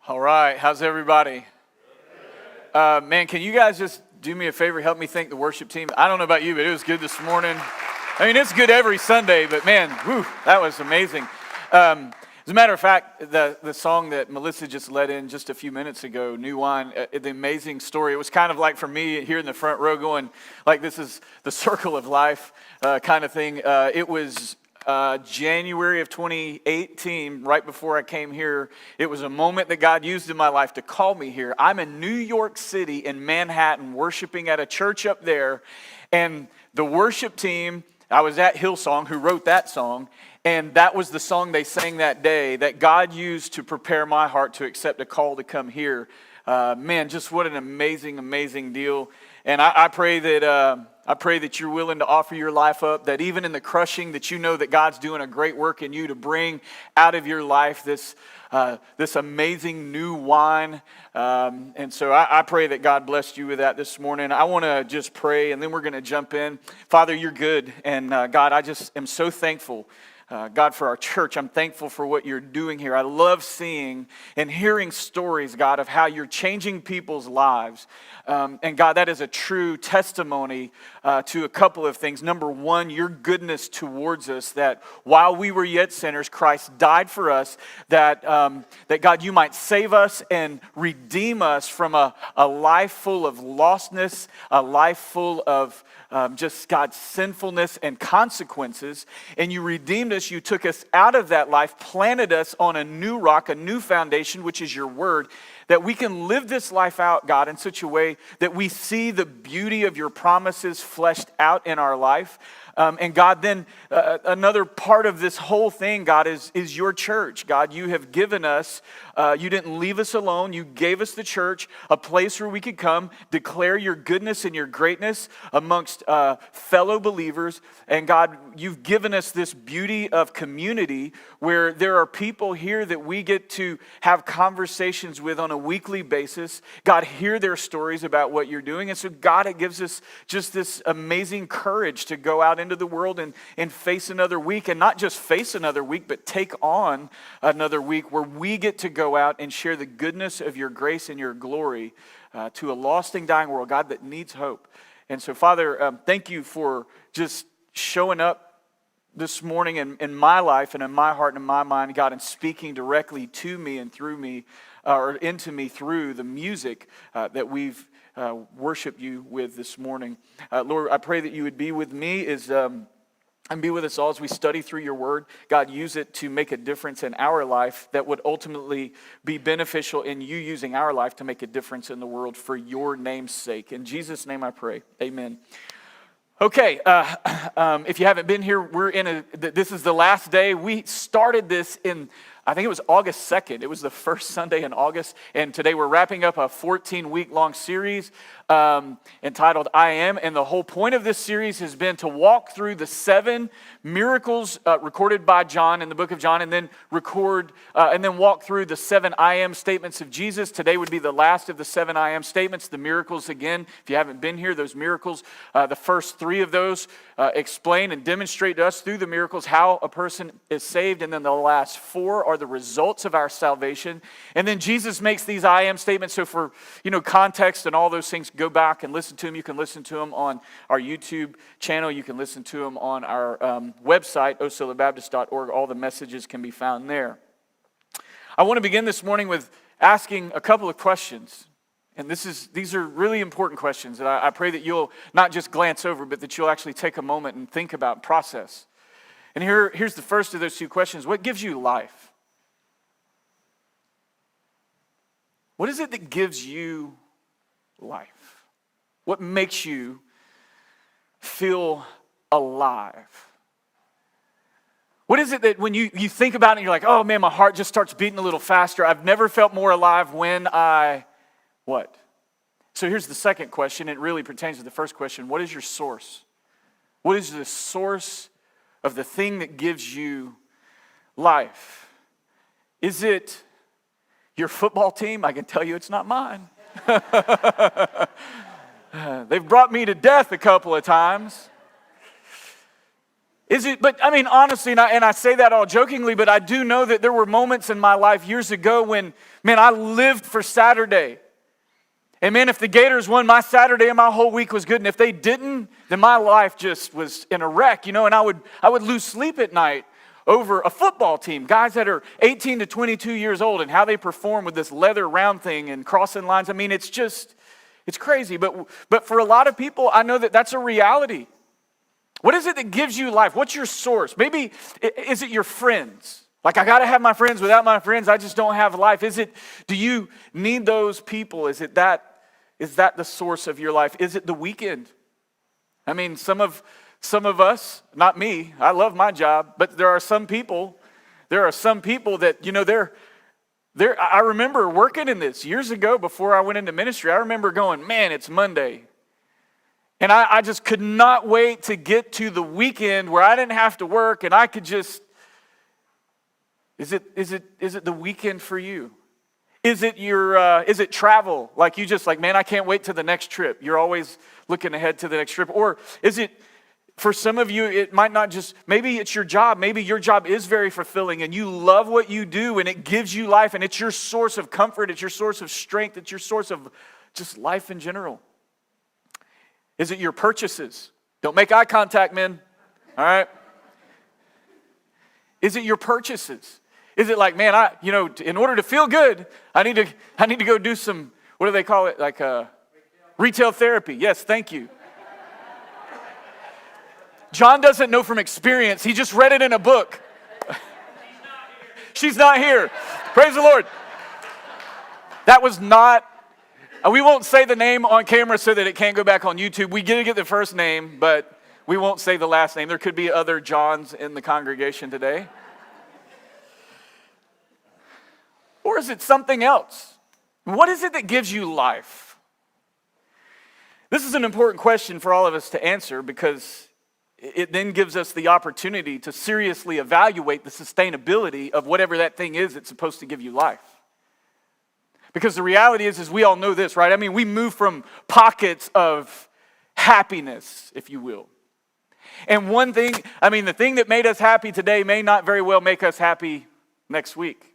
All right, how's everybody? Man, can you guys just do me a favor, help me thank the worship team? I don't know about you, but it was good this morning. I mean, it's good every Sunday, but man, whew, that was amazing. As a matter of fact, the song that Melissa just led in just a few minutes ago, New Wine, the amazing story, it was kind of like for me here in the front row going, like this is the circle of life kind of thing. It was January of 2018, right before I came here. It was a moment that God used in my life to call me here. I'm in New York City in Manhattan worshiping at a church up there, and the worship team, I was at Hillsong, who wrote that song, and that was the song they sang that day that God used to prepare my heart to accept a call to come here. Man, just what an amazing, amazing deal. And I pray that you're willing to offer your life up, that even in the crushing, that you know that God's doing a great work in you to bring out of your life this amazing new wine. And so I pray that God blessed you with that this morning. I want to just pray, and then we're going to jump in. Father, you're good. And God, I just am so thankful. God, for our church, I'm thankful for what you're doing here. I love seeing and hearing stories, God, of how you're changing people's lives. And God, that is a true testimony to a couple of things. Number one, your goodness towards us, that while we were yet sinners, Christ died for us, that God, you might save us and redeem us from a life full of lostness, a life full of just God's sinfulness and consequences. And you redeemed us, you took us out of that life, planted us on a new rock, a new foundation, which is your word, that we can live this life out, God, in such a way that we see the beauty of your promises fleshed out in our life. And God, then another part of this whole thing, God, is your church. God, you have given us, you didn't leave us alone. You gave us the church, a place where we could come, declare your goodness and your greatness amongst fellow believers. And God, you've given us this beauty of community where there are people here that we get to have conversations with on a weekly basis. God, hear their stories about what you're doing. And so God, it gives us just this amazing courage to go out into the world and face another week, and not just face another week, but take on another week where we get to go out and share the goodness of your grace and your glory to a lost and dying world, God, that needs hope. And so, Father, thank you for just showing up this morning in my life and in my heart and in my mind, God, and speaking directly to me and through me, or into me through the music that we've worship you with this morning. Lord, I pray that you would be with me and be with us all as we study through your word. God, use it to make a difference in our life that would ultimately be beneficial in you using our life to make a difference in the world for your name's sake. In Jesus' name I pray. Amen. Okay, if you haven't been here, this is the last day. We started this I think it was August 2nd. It was the first Sunday in August. And today we're wrapping up a 14-week-long series entitled I Am. And the whole point of this series has been to walk through the 7 miracles recorded by John in the book of John, and then walk through the 7 I Am statements of Jesus. Today would be the last of the 7 I Am statements, the miracles again. If you haven't been here, those miracles, the first 3 of those explain and demonstrate to us through the miracles how a person is saved. And then the last 4 are the results of our salvation. And then Jesus makes these I Am statements. So for context and all those things, go back and listen to them. You can listen to them on our YouTube channel. You can listen to them on our website, osolabaptist.org. All the messages can be found there. I want to begin this morning with asking a couple of questions. And these are really important questions that I pray that you'll not just glance over, but that you'll actually take a moment and think about and process. And here's the first of those 2 questions. What gives you life? What is it that gives you life? What makes you feel alive? What is it that when you think about it and you're like, oh man, my heart just starts beating a little faster. I've never felt more alive when what? So here's the second question. It really pertains to the first question. What is your source? What is the source of the thing that gives you life? Is it your football team? I can tell you it's not mine. They've brought me to death a couple of times. But I mean, honestly, and I say that all jokingly, but I do know that there were moments in my life years ago when, man, I lived for Saturday. And man, if the Gators won, my Saturday and my whole week was good. And if they didn't, then my life just was in a wreck, and I would lose sleep at night over a football team, guys that are 18 to 22 years old, and how they perform with this leather round thing and crossing lines. I mean, it's crazy. But for a lot of people, I know that that's a reality. What is it that gives you life? What's your source? Maybe, is it your friends? Like, I got to have my friends. Without my friends, I just don't have life. Do you need those people? Is that the source of your life? Is it the weekend? I mean, some of us, not me, I love my job, but there are some people that, I remember working in this years ago before I went into ministry. I remember going, man, it's Monday. And I just could not wait to get to the weekend where I didn't have to work and I could just, is it the weekend for you? Is it travel? Like you just like, man, I can't wait to the next trip. You're always looking ahead to the next trip. Or is it, for some of you, it might not just, maybe it's your job. Maybe your job is very fulfilling and you love what you do and it gives you life and it's your source of comfort. It's your source of strength. It's your source of just life in general. Is it your purchases? Don't make eye contact, men. All right? Is it your purchases? Is it like, man, in order to feel good, I need to go do some, what do they call it? Like retail therapy. Yes, thank you. John doesn't know from experience. He just read it in a book. She's not here. Praise the Lord. That was not, we won't say the name on camera so that it can't go back on YouTube. We get the first name, but we won't say the last name. There could be other Johns in the congregation today. Or is it something else? What is it that gives you life? This is an important question for all of us to answer because it then gives us the opportunity to seriously evaluate the sustainability of whatever that thing is that's supposed to give you life. Because the reality is we all know this, right? I mean, we move from pockets of happiness, if you will. And the thing that made us happy today may not very well make us happy next week.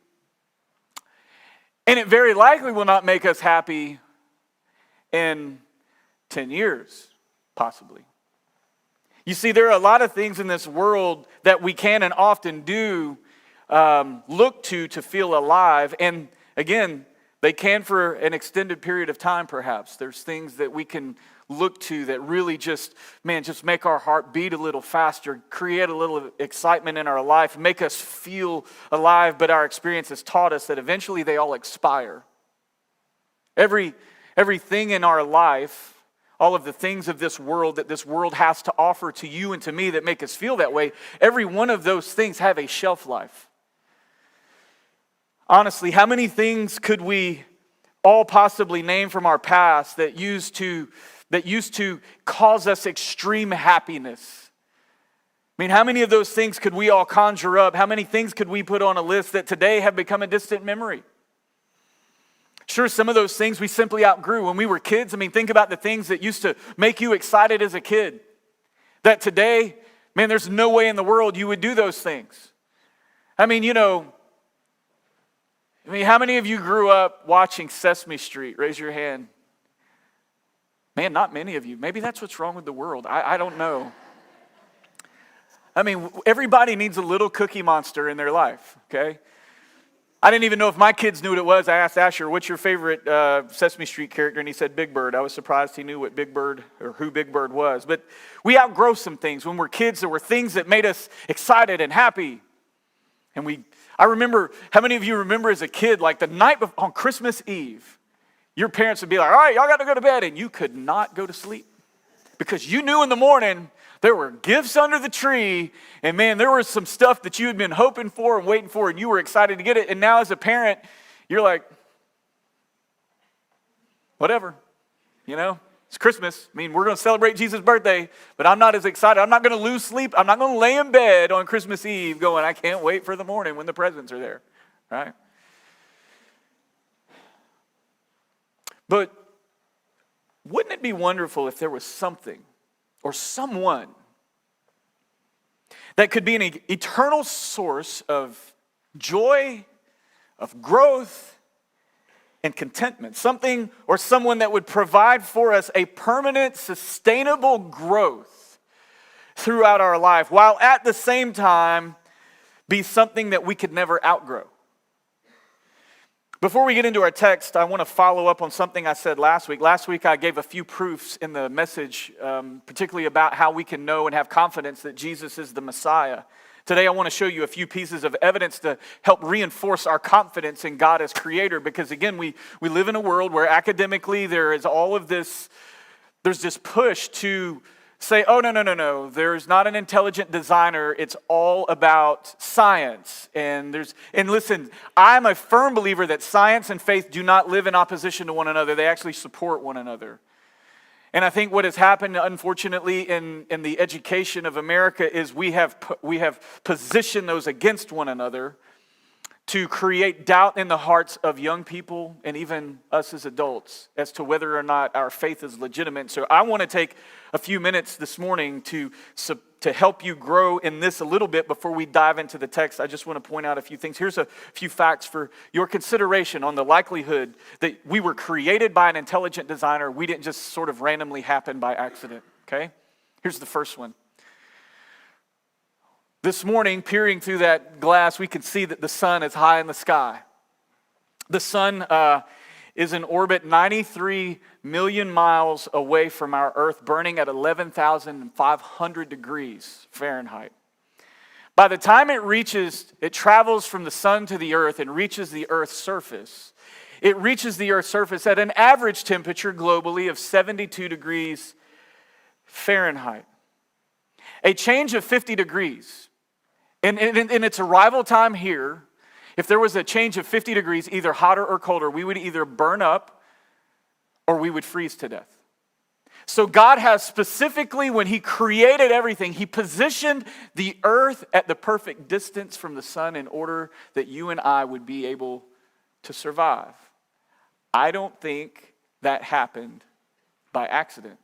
And it very likely will not make us happy in 10 years, possibly. You see, there are a lot of things in this world that we can and often do look to feel alive. And again, they can for an extended period of time, perhaps. There's things that we can look to that really just make our heart beat a little faster, create a little excitement in our life, make us feel alive, but our experience has taught us that eventually they all expire. Everything in our life, all of the things of this world that this world has to offer to you and to me that make us feel that way, every one of those things have a shelf life. Honestly, how many things could we all possibly name from our past that used to cause us extreme happiness? I mean, how many of those things could we all conjure up? How many things could we put on a list that today have become a distant memory? Sure, some of those things we simply outgrew when we were kids. I mean, think about the things that used to make you excited as a kid. That today, man, there's no way in the world you would do those things. I mean, how many of you grew up watching Sesame Street? Raise your hand. Man, not many of you. Maybe that's what's wrong with the world. I don't know. I mean, everybody needs a little Cookie Monster in their life, okay? I didn't even know if my kids knew what it was. I asked Asher, what's your favorite Sesame Street character? And he said Big Bird. I was surprised he knew what Big Bird or who Big Bird was. But we outgrow some things. When we're kids, there were things that made us excited and happy. And I remember, how many of you remember as a kid, like the night before, on Christmas Eve, your parents would be like, all right, y'all got to go to bed. And you could not go to sleep because you knew in the morning there were gifts under the tree. And man, there was some stuff that you had been hoping for and waiting for and you were excited to get it. And now as a parent, you're like, whatever, it's Christmas. I mean, we're going to celebrate Jesus' birthday, but I'm not as excited. I'm not going to lose sleep. I'm not going to lay in bed on Christmas Eve going, I can't wait for the morning when the presents are there, right? But wouldn't it be wonderful if there was something or someone that could be an eternal source of joy, of growth, and contentment. Something or someone that would provide for us a permanent, sustainable growth throughout our life, while at the same time be something that we could never outgrow. Before we get into our text, I want to follow up on something I said last week. Last week, I gave a few proofs in the message, particularly about how we can know and have confidence that Jesus is the Messiah. Today, I want to show you a few pieces of evidence to help reinforce our confidence in God as creator, because again, we live in a world where academically there is all of this, there's this push to say, oh, no, there's not an intelligent designer, it's all about science. And listen, I'm a firm believer that science and faith do not live in opposition to one another, they actually support one another. And I think what has happened, unfortunately, in the education of America is we have positioned those against one another to create doubt in the hearts of young people and even us as adults as to whether or not our faith is legitimate. So I want to take a few minutes this morning to help you grow in this a little bit before we dive into the text. I just want to point out a few things. Here's a few facts for your consideration on the likelihood that we were created by an intelligent designer. We didn't just sort of randomly happen by accident, okay? Here's the first one. This morning, peering through that glass, we can see that the sun is high in the sky. The sun is in orbit 93 million miles away from our Earth, burning at 11,500 degrees Fahrenheit. By the time it travels from the sun to the Earth and reaches the Earth's surface, it reaches the Earth's surface at an average temperature globally of 72 degrees Fahrenheit. A change of 50 degrees. In its arrival time here, if there was a change of 50 degrees, either hotter or colder, we would either burn up or we would freeze to death. So God has specifically, when He created everything, He positioned the earth at the perfect distance from the sun in order that you and I would be able to survive. I don't think that happened by accident.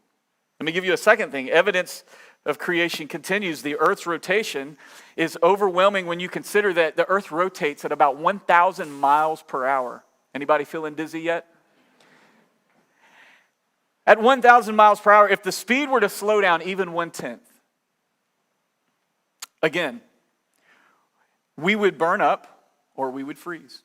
Let me give you a second thing. Evidence of creation continues. The Earth's rotation is overwhelming when you consider that the Earth rotates at about 1,000 miles per hour. Anybody feeling dizzy yet? At 1,000 miles per hour, if the speed were to slow down even 1/10, again, we would burn up or we would freeze.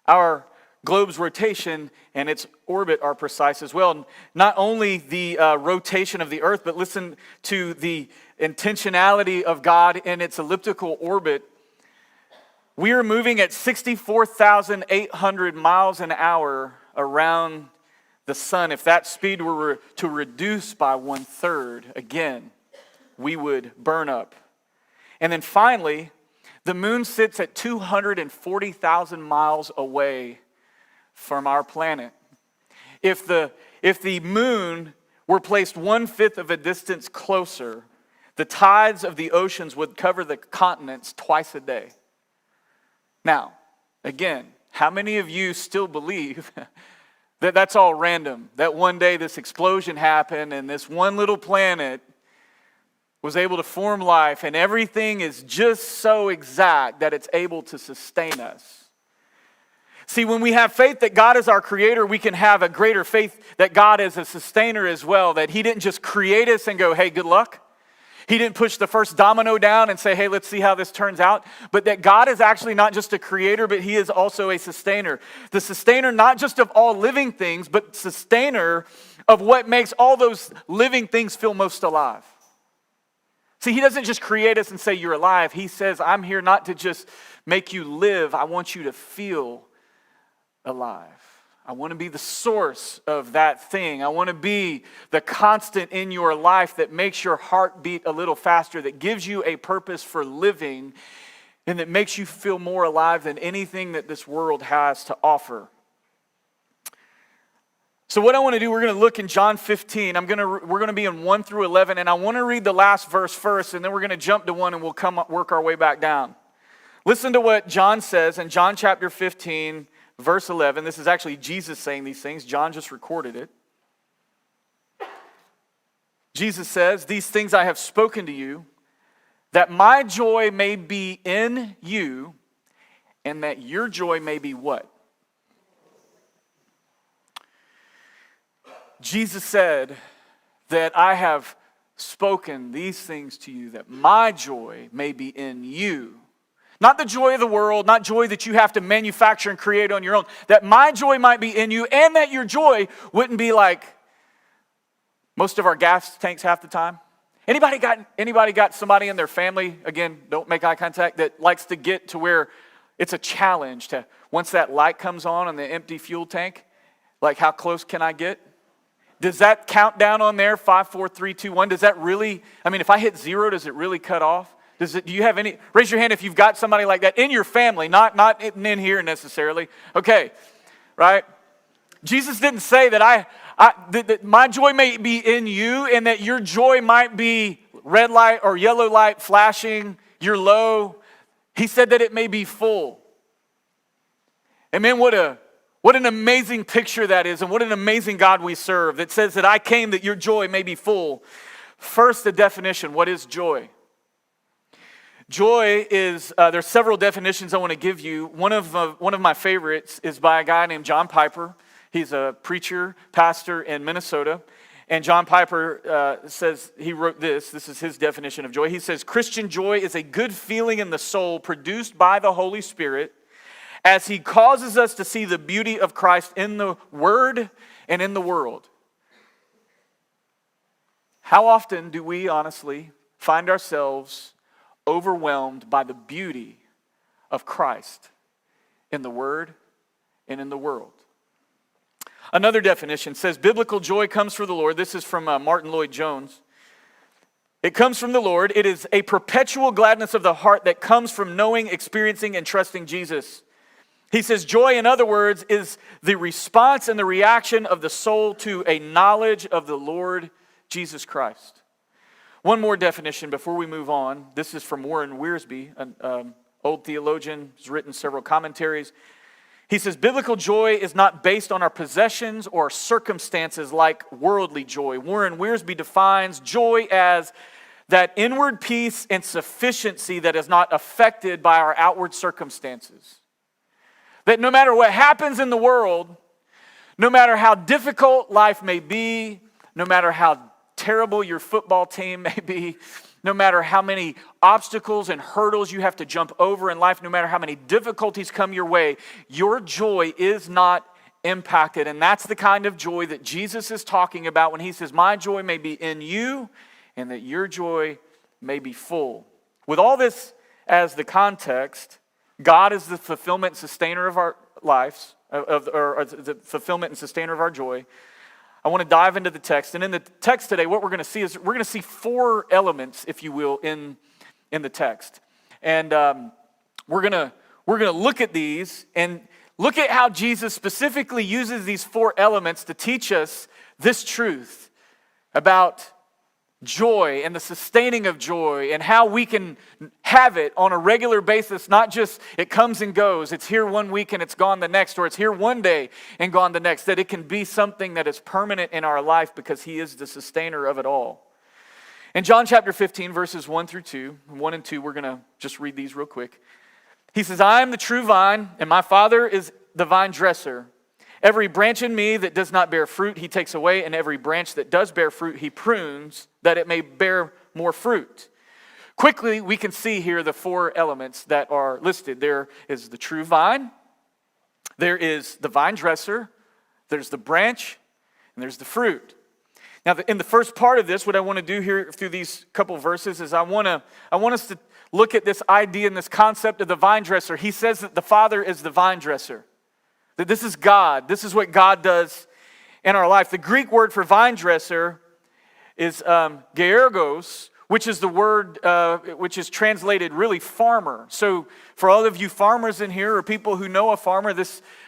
Our globe's rotation and its orbit are precise as well. Not only the rotation of the Earth, but listen to the intentionality of God in its elliptical orbit. We are moving at 64,800 miles an hour around the sun. If that speed were to reduce by 1/3, again, we would burn up. And then finally, the moon sits at 240,000 miles away from our planet. If the moon were placed 1/5 of a distance closer, the tides of the oceans would cover the continents twice a day. Now, again, how many of you still believe that that's all random? That one day this explosion happened and this one little planet was able to form life and everything is just so exact that it's able to sustain us? See, when we have faith that God is our creator, we can have a greater faith that God is a sustainer as well, that He didn't just create us and go, hey, good luck. He didn't push the first domino down and say, hey, let's see how this turns out. But that God is actually not just a creator, but He is also a sustainer. The sustainer not just of all living things, but sustainer of what makes all those living things feel most alive. See, He doesn't just create us and say you're alive. He says, I'm here not to just make you live. I want you to feel alive. I want to be the source of that thing. I want to be the constant in your life that makes your heart beat a little faster, that gives you a purpose for living, and that makes you feel more alive than anything that this world has to offer. So what I want to do, we're going to look in John 15. We're going to be in 1 through 11, and I want to read the last verse first, and then we're going to jump to 1, and we'll work our way back down. Listen to what John says in John chapter 15, verse 11. This is actually Jesus saying these things. John just recorded it. Jesus says, "These things I have spoken to you, that my joy may be in you, and that your joy may be" what? Jesus said that I have spoken these things to you, that my joy may be in you. Not the joy of the world, not joy that you have to manufacture and create on your own. That my joy might be in you, and that your joy wouldn't be like most of our gas tanks half the time. Anybody got somebody in their family, again, don't make eye contact, that likes to get to where it's a challenge to, once that light comes on the empty fuel tank, like how close can I get? Does that count down on there, 5, 4, 3, 2, 1? Does that really, if I hit 0, does it really cut off? Do you have any, raise your hand if you've got somebody like that in your family, not in here necessarily. Okay, right? Jesus didn't say that that my joy may be in you and that your joy might be red light or yellow light flashing, you're low. He said that it may be full. Amen, what an amazing picture that is, and what an amazing God we serve that says that I came that your joy may be full. First, the definition, what is joy? Joy is, there's several definitions I want to give you. One of my favorites is by a guy named John Piper. He's a preacher, pastor in Minnesota. And John Piper says, he wrote this is his definition of joy. He says, Christian joy is a good feeling in the soul produced by the Holy Spirit as he causes us to see the beauty of Christ in the Word and in the world. How often do we honestly find ourselves overwhelmed by the beauty of Christ in the Word and in the world? Another definition says, biblical joy comes from the Lord. This is from Martin Lloyd-Jones. It comes from the Lord. It is a perpetual gladness of the heart that comes from knowing, experiencing, and trusting Jesus. He says, joy, in other words, is the response and the reaction of the soul to a knowledge of the Lord Jesus Christ. One more definition before we move on. This is from Warren Wiersbe, an old theologian who's written several commentaries. He says, biblical joy is not based on our possessions or circumstances like worldly joy. Warren Wiersbe defines joy as that inward peace and sufficiency that is not affected by our outward circumstances. That no matter what happens in the world, no matter how difficult life may be, no matter how terrible your football team may be, no matter how many obstacles and hurdles you have to jump over in life, no matter how many difficulties come your way, your joy is not impacted. And that's the kind of joy that Jesus is talking about when he says, my joy may be in you and that your joy may be full. With all this as the context, God is the fulfillment and sustainer of our lives, or the fulfillment and sustainer of our joy. I want to dive into the text. And in the text today, what we're going to see is we're going to see 4 elements, if you will, in the text. And we're going to look at these and look at how Jesus specifically uses these 4 elements to teach us this truth about joy and the sustaining of joy and how we can have it on a regular basis, not just it comes and goes, it's here one week and it's gone the next, or it's here one day and gone the next, that it can be something that is permanent in our life because he is the sustainer of it all. In John chapter 15, verses 1 through 2, 1 and 2, we're going to just read these real quick. He says, I am the true vine, and my Father is the vine dresser. Every branch in me that does not bear fruit, he takes away, and every branch that does bear fruit, he prunes, that it may bear more fruit. Quickly, we can see here the 4 elements that are listed. There is the true vine, there is the vine dresser, there's the branch, and there's the fruit. Now, in the first part of this, what I want to do here through these couple verses is I want us to look at this idea and this concept of the vine dresser. He says that the Father is the vine dresser. That this is God. This is what God does in our life. The Greek word for vine dresser is georgos, which is the word which is translated really farmer. So for all of you farmers in here or people who know a farmer,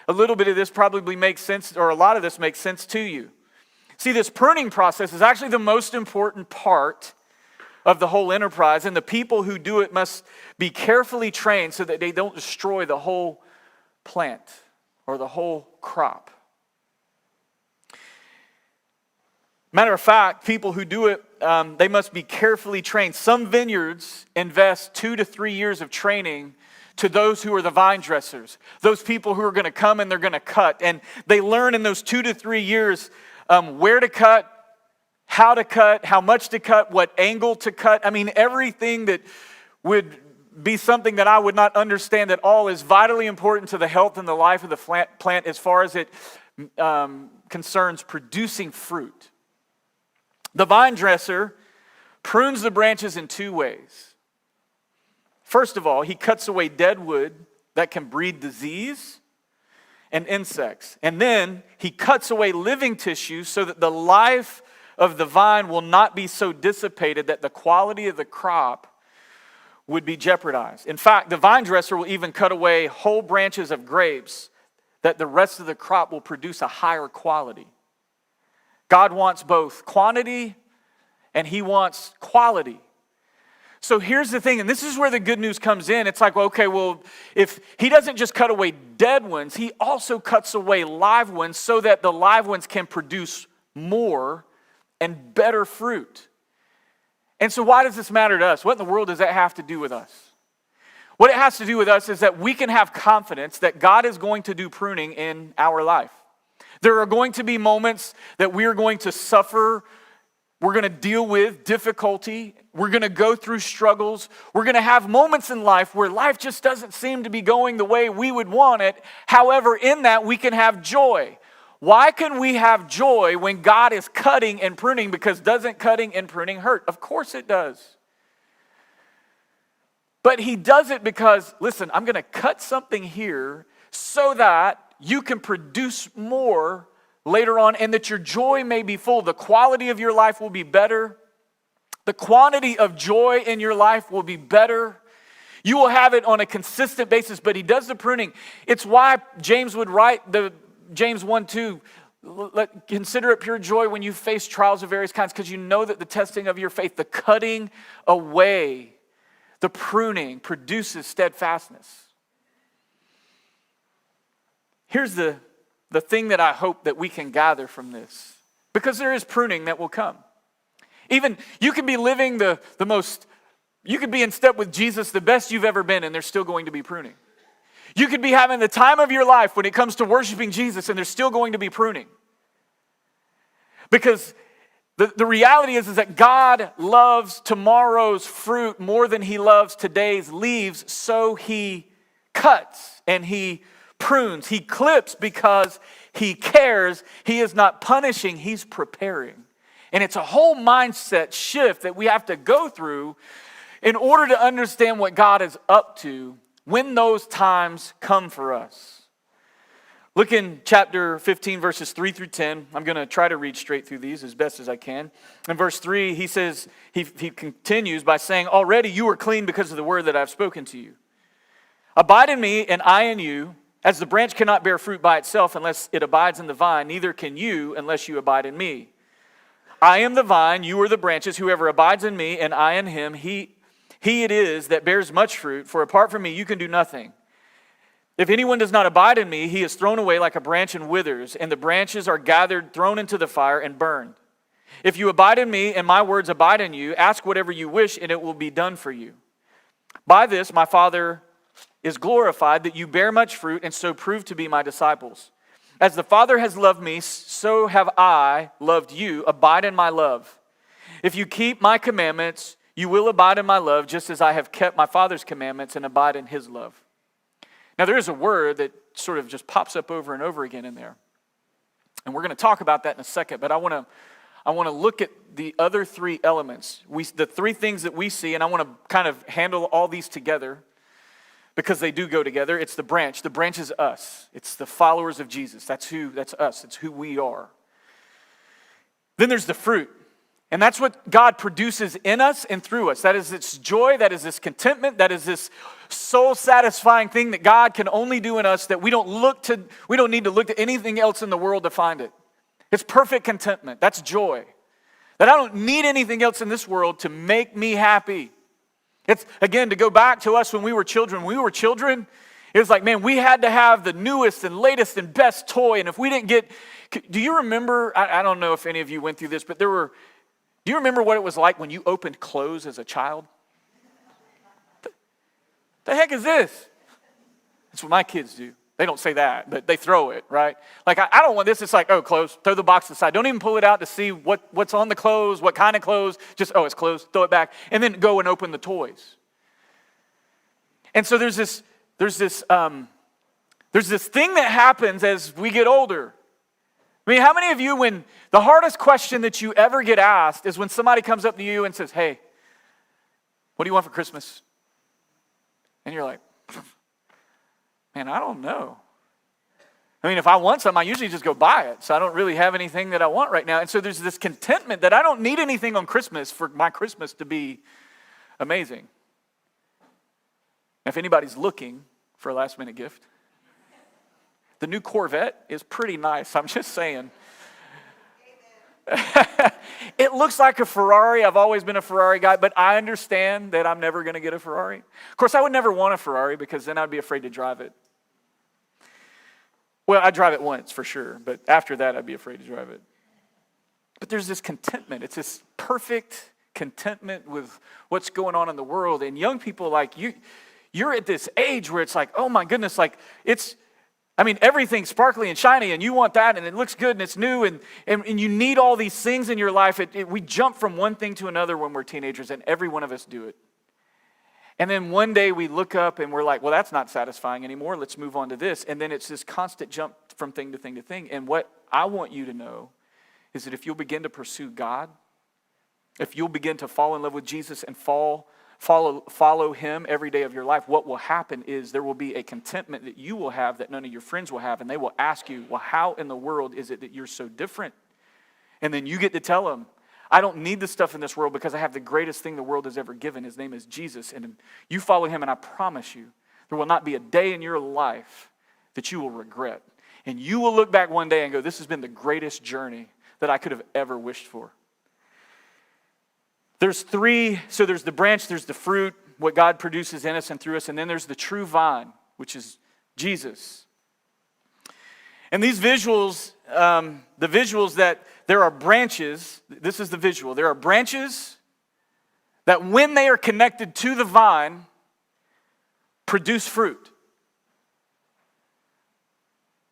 a little bit of this probably makes sense, or a lot of this makes sense to you. See, this pruning process is actually the most important part of the whole enterprise, and the people who do it must be carefully trained so that they don't destroy the whole plant or the whole crop. Matter of fact, people who do it, they must be carefully trained. Some vineyards invest 2 to 3 years of training to those who are the vine dressers, those people who are going to come and they're going to cut. And they learn in those 2 to 3 years where to cut, how much to cut, what angle to cut. I mean, everything that would be something that I would not understand at all is vitally important to the health and the life of the plant as far as it concerns producing fruit. The vine dresser prunes the branches in 2 ways. First of all, he cuts away dead wood that can breed disease and insects. And then he cuts away living tissue so that the life of the vine will not be so dissipated that the quality of the crop would be jeopardized. In fact, the vine dresser will even cut away whole branches of grapes that the rest of the crop will produce a higher quality. God wants both quantity and he wants quality. So here's the thing, and this is where the good news comes in. It's like, okay, well, if he doesn't just cut away dead ones, he also cuts away live ones so that the live ones can produce more and better fruit. And so why does this matter to us? What in the world does that have to do with us? What it has to do with us is that we can have confidence that God is going to do pruning in our life. There are going to be moments that we are going to suffer. We're going to deal with difficulty. We're going to go through struggles. We're going to have moments in life where life just doesn't seem to be going the way we would want it. However, in that we can have joy. Why can we have joy when God is cutting and pruning? Because doesn't cutting and pruning hurt? Of course it does. But he does it because, listen, I'm going to cut something here so that you can produce more later on and that your joy may be full. The quality of your life will be better. The quantity of joy in your life will be better. You will have it on a consistent basis, but he does the pruning. It's why James would write the James 1:2, consider it pure joy when you face trials of various kinds, because you know that the testing of your faith, the cutting away, the pruning produces steadfastness. Here's the thing that I hope that we can gather from this, because there is pruning that will come. Even you can be living you could be in step with Jesus, the best you've ever been, and there's still going to be pruning. You could be having the time of your life when it comes to worshiping Jesus, and there's still going to be pruning. Because the reality is that God loves tomorrow's fruit more than he loves today's leaves, so he cuts and he prunes. He clips because he cares. He is not punishing, he's preparing. And it's a whole mindset shift that we have to go through in order to understand what God is up to when those times come for us. Look in chapter 15, verses 3 through 10. I'm going to try to read straight through these as best as I can. In verse 3, he says, he continues by saying, already you are clean because of the word that I've spoken to you. Abide in me and I in you. As the branch cannot bear fruit by itself unless it abides in the vine, neither can you unless you abide in me. I am the vine, you are the branches. Whoever abides in me and I in him, he it is that bears much fruit, for apart from me you can do nothing. If anyone does not abide in me, he is thrown away like a branch and withers, and the branches are gathered, thrown into the fire, and burned. If you abide in me and my words abide in you, ask whatever you wish and it will be done for you. By this my Father is glorified, that you bear much fruit and so prove to be my disciples. As the Father has loved me, so have I loved you. Abide in my love. If you keep my commandments, you will abide in my love, just as I have kept my Father's commandments and abide in his love. Now there is a word that sort of just pops up over and over again in there. And we're going to talk about that in a second, but I want to look at the other 3 elements. The 3 things that we see, and I want to kind of handle all these together because they do go together. It's the branch. The branch is us. It's the followers of Jesus. That's us. It's who we are. Then there's the fruit. And that's what God produces in us and through us. That is this joy, that is this contentment, that is this soul-satisfying thing that God can only do in us, that we don't need to look to anything else in the world to find it. It's perfect contentment. That's joy. That I don't need anything else in this world to make me happy. It's, again, to go back to us when we were children. When we were children, It was like, man, we had to have the newest and latest and best toy. And if we didn't get, do you remember, I don't know if any of you went through this, but do you remember what it was like when you opened clothes as a child? The heck is this? That's what my kids do. They don't say that, but they throw it, right? Like, I don't want this. It's like, oh, clothes, throw the box aside. Don't even pull it out to see what's on the clothes, what kind of clothes. Just, oh, it's clothes, throw it back, and then go and open the toys. And so there's this thing that happens as we get older. I mean, how many of you, when the hardest question that you ever get asked is when somebody comes up to you and says, hey, what do you want for Christmas? And you're like, man, I don't know. I mean, if I want something, I usually just go buy it. So I don't really have anything that I want right now. And so there's this contentment that I don't need anything on Christmas for my Christmas to be amazing. If anybody's looking for a last minute gift, the new Corvette is pretty nice. I'm just saying. It looks like a Ferrari. I've always been a Ferrari guy, but I understand that I'm never going to get a Ferrari. Of course, I would never want a Ferrari because then I'd be afraid to drive it. Well, I'd drive it once for sure, but after that, I'd be afraid to drive it. But there's this contentment. It's this perfect contentment with what's going on in the world. And young people like you're at this age where it's like, oh my goodness, like everything's sparkly and shiny and you want that and it looks good and it's new and you need all these things in your life. We jump from one thing to another when we're teenagers, and every one of us do it. And then one day we look up and we're like, well, that's not satisfying anymore. Let's move on to this. And then it's this constant jump from thing to thing to thing. And what I want you to know is that if you'll begin to pursue God, if you'll begin to fall in love with Jesus and follow him every day of your life, what will happen is there will be a contentment that you will have that none of your friends will have. And they will ask you, well, how in the world is it that you're so different? And then you get to tell them, I don't need the stuff in this world because I have the greatest thing the world has ever given. His name is Jesus. And you follow him, and I promise you, there will not be a day in your life that you will regret. And you will look back one day and go, this has been the greatest journey that I could have ever wished for. There's three, so there's the branch, there's the fruit, what God produces in us and through us, and then there's the true vine, which is Jesus. And these visuals, the visuals that there are branches, this is the visual. There are branches that when they are connected to the vine, produce fruit.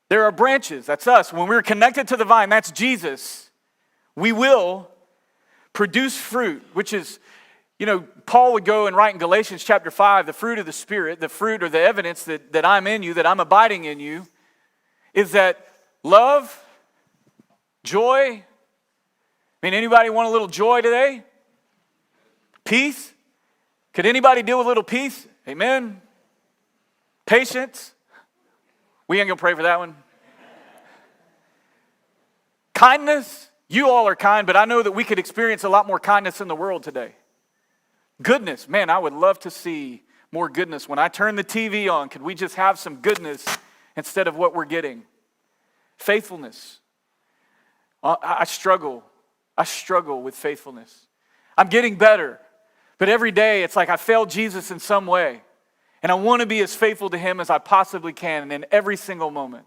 There are branches, that's us. When we're connected to the vine, that's Jesus, we will produce fruit, which is, Paul would go and write in Galatians chapter 5, the fruit of the Spirit, the fruit or the evidence that I'm in you, that I'm abiding in you, is that love, joy. Anybody want a little joy today? Peace? Could anybody deal with a little peace? Amen. Patience? We ain't gonna pray for that one. Kindness? You all are kind, but I know that we could experience a lot more kindness in the world today. Goodness, man, I would love to see more goodness. When I turn the TV on, could we just have some goodness instead of what we're getting? Faithfulness. I struggle with faithfulness. I'm getting better, but every day it's like I failed Jesus in some way, and I want to be as faithful to him as I possibly can, and in every single moment.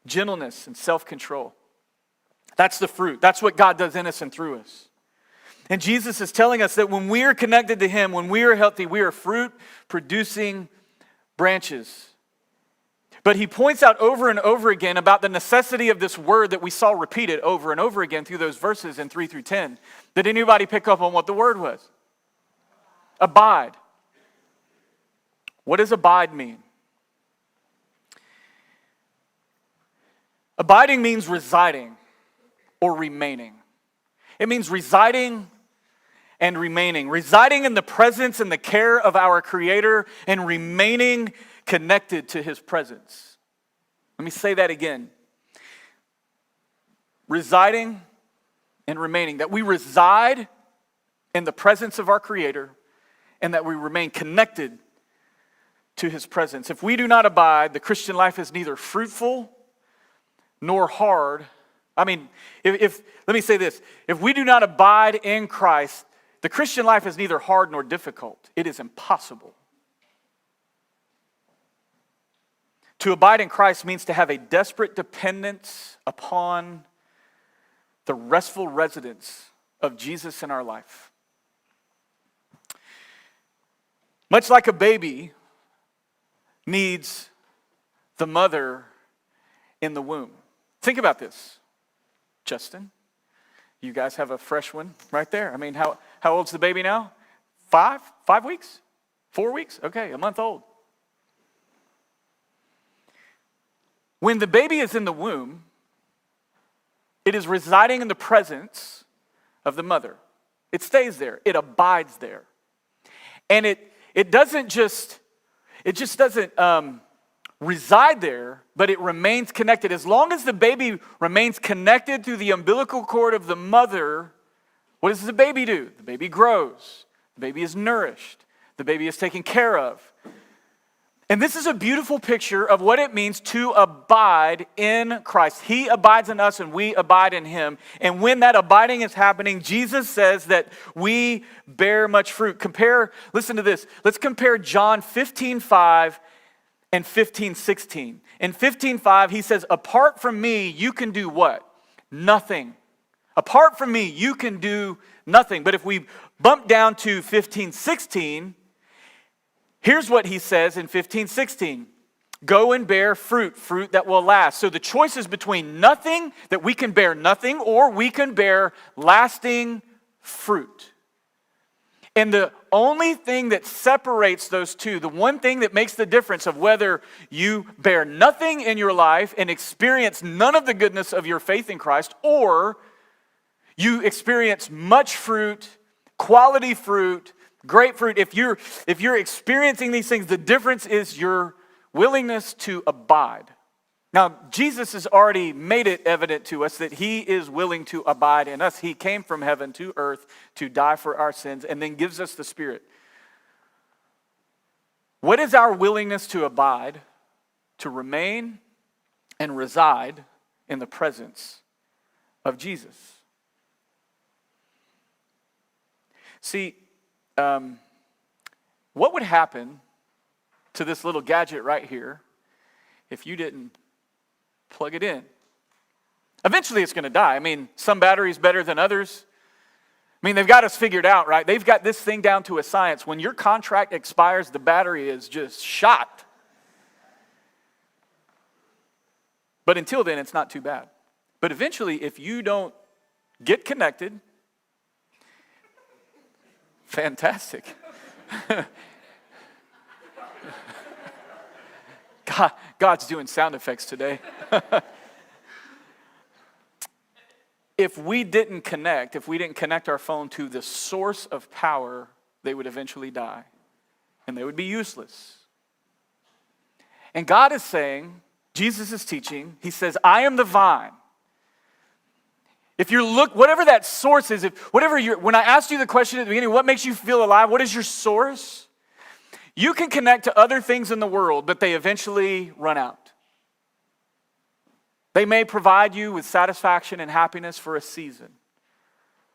Gentleness and self-control. That's the fruit. That's what God does in us and through us. And Jesus is telling us that when we are connected to him, when we are healthy, we are fruit-producing branches. But he points out over and over again about the necessity of this word that we saw repeated over and over again through those verses in 3 through 10. Did anybody pick up on what the word was? Abide. What does abide mean? Abiding means residing or remaining. It means residing and remaining. Residing in the presence and the care of our Creator and remaining connected to his presence. Let me say that again. Residing and remaining. That we reside in the presence of our Creator and that we remain connected to his presence. If we do not abide, the Christian life is neither fruitful nor hard. Let me say this. If we do not abide in Christ, the Christian life is neither hard nor difficult. It is impossible. To abide in Christ means to have a desperate dependence upon the restful residence of Jesus in our life. Much like a baby needs the mother in the womb. Think about this, Justin. You guys have a fresh one right there. I mean, how old's the baby now? 5 weeks? 4 weeks? Okay, a month old. When the baby is in the womb, it is residing in the presence of the mother. It stays there. It abides there. And it just doesn't reside there, but it remains connected. As long as the baby remains connected through the umbilical cord of the mother, what does the baby do? The baby grows. The baby is nourished. The baby is taken care of. And this is a beautiful picture of what it means to abide in Christ. He abides in us and we abide in him. And when that abiding is happening, Jesus says that we bear much fruit. Listen to this. Let's compare John 15:5 and 15:16. In 15:5, he says, apart from me, you can do what? Nothing. Apart from me, you can do nothing. But if we bump down to 15:16, here's what he says in 15:16. Go and bear fruit that will last. So the choice is between nothing, that we can bear nothing, or we can bear lasting fruit. And the only thing that separates those two, the one thing that makes the difference of whether you bear nothing in your life and experience none of the goodness of your faith in Christ, or you experience much fruit, quality fruit, great fruit. If you're experiencing these things, the difference is your willingness to abide. Now, Jesus has already made it evident to us that he is willing to abide in us. He came from heaven to earth to die for our sins and then gives us the Spirit. What is our willingness to abide, to remain and reside in the presence of Jesus? See, what would happen to this little gadget right here if you didn't plug it in? Eventually it's going to die. I mean, some batteries better than others. I mean, they've got us figured out, right? They've got this thing down to a science. When your contract expires, the battery is just shot. But until then, it's not too bad. But eventually, if you don't get connected, fantastic. God's doing sound effects today. If we didn't connect our phone to the source of power, they would eventually die. And they would be useless. And God is saying, Jesus is teaching, he says, I am the vine. If you look, whatever that source is, when I asked you the question at the beginning, what makes you feel alive? What is your source? You can connect to other things in the world, but they eventually run out. They may provide you with satisfaction and happiness for a season,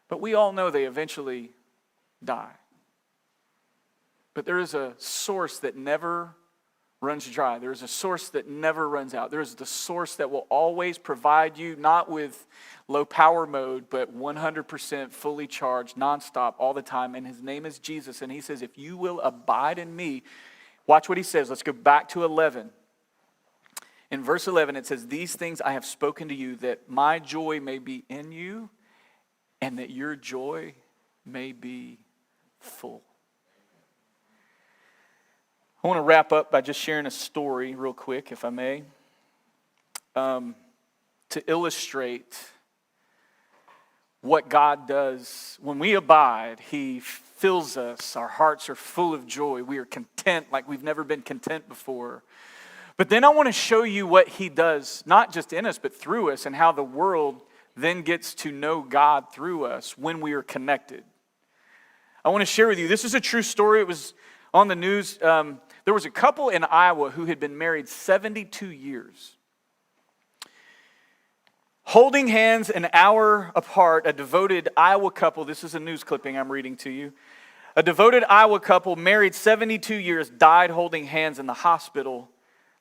but we all know they eventually die. But there is a source that never runs dry. There is a source that never runs out. There is the source that will always provide you, not with low power mode, but 100% fully charged, nonstop, all the time. And his name is Jesus. And he says, if you will abide in me, watch what he says. Let's go back to 11. In verse 11, it says, these things I have spoken to you, that my joy may be in you, and that your joy may be full. I want to wrap up by just sharing a story real quick, if I may, to illustrate what God does. When we abide, he fills us. Our hearts are full of joy. We are content like we've never been content before. But then I want to show you what he does, not just in us, but through us, and how the world then gets to know God through us when we are connected. I want to share with you, this is a true story. It was on the news. There was a couple in Iowa who had been married 72 years. Holding hands an hour apart, a devoted Iowa couple, this is a news clipping I'm reading to you. A devoted Iowa couple married 72 years died holding hands in the hospital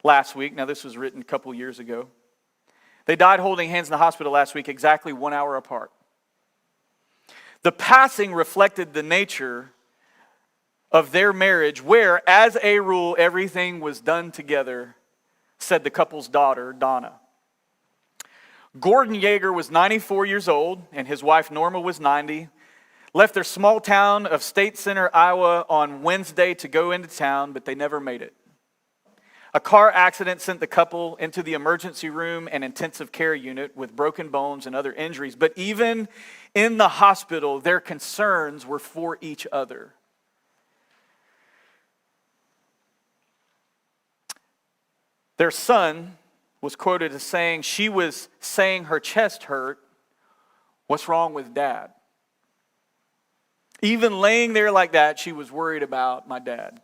last week. Now, this was written a couple years ago. They died holding hands in the hospital last week, exactly 1 hour apart. The passing reflected the nature of their marriage, where, as a rule, everything was done together, said the couple's daughter, Donna. Gordon Yeager was 94 years old, and his wife Norma was 90. Left their small town of State Center, Iowa on Wednesday to go into town, but they never made it. A car accident sent the couple into the emergency room and intensive care unit with broken bones and other injuries. But even in the hospital, their concerns were for each other. Their son was quoted as saying, "She was saying her chest hurt. What's wrong with Dad?" Even laying there like that, she was worried about my dad.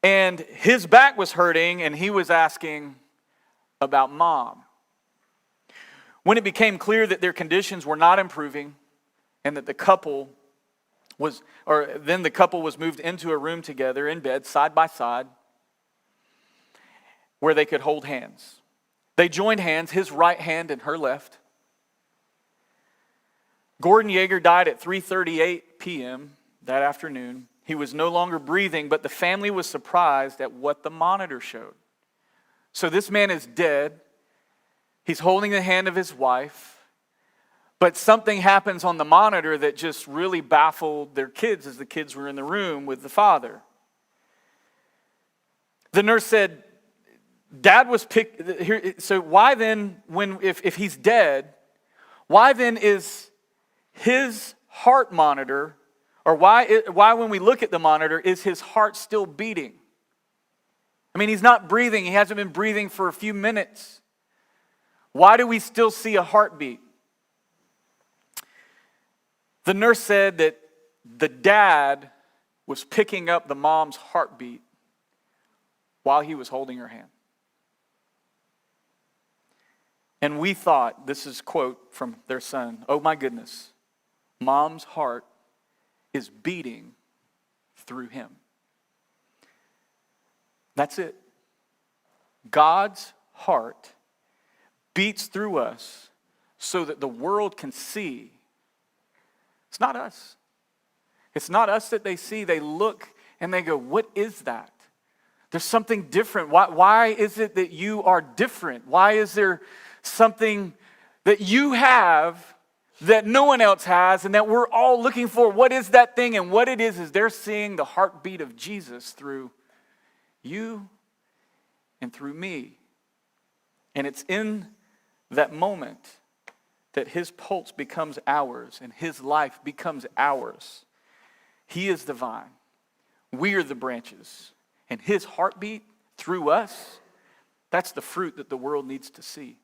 And his back was hurting, and he was asking about Mom. When it became clear that their conditions were not improving, and that the couple was moved into a room together in bed, side by side, where they could hold hands. They joined hands, his right hand and her left. Gordon Yeager died at 3:38 p.m. that afternoon. He was no longer breathing, but the family was surprised at what the monitor showed. So this man is dead. He's holding the hand of his wife. But something happens on the monitor that just really baffled their kids as the kids were in the room with the father. The nurse said, Dad was picked here. So why then, if he's dead, why then is his heart monitor, or why when we look at the monitor, is his heart still beating? I mean, he's not breathing. He hasn't been breathing for a few minutes. Why do we still see a heartbeat? The nurse said that the dad was picking up the mom's heartbeat while he was holding her hand. And we thought, this is a quote from their son, "Oh my goodness, Mom's heart is beating through him." That's it. God's heart beats through us so that the world can see. It's not us. It's not us that they see. They look and they go, "What is that? There's something different. Why is it that you are different? Why is there something that you have that no one else has and that we're all looking for? What is that thing?" And what it is they're seeing the heartbeat of Jesus through you and through me. And it's in that moment that his pulse becomes ours and his life becomes ours. He is the vine. We are the branches. And his heartbeat through us, that's the fruit that the world needs to see.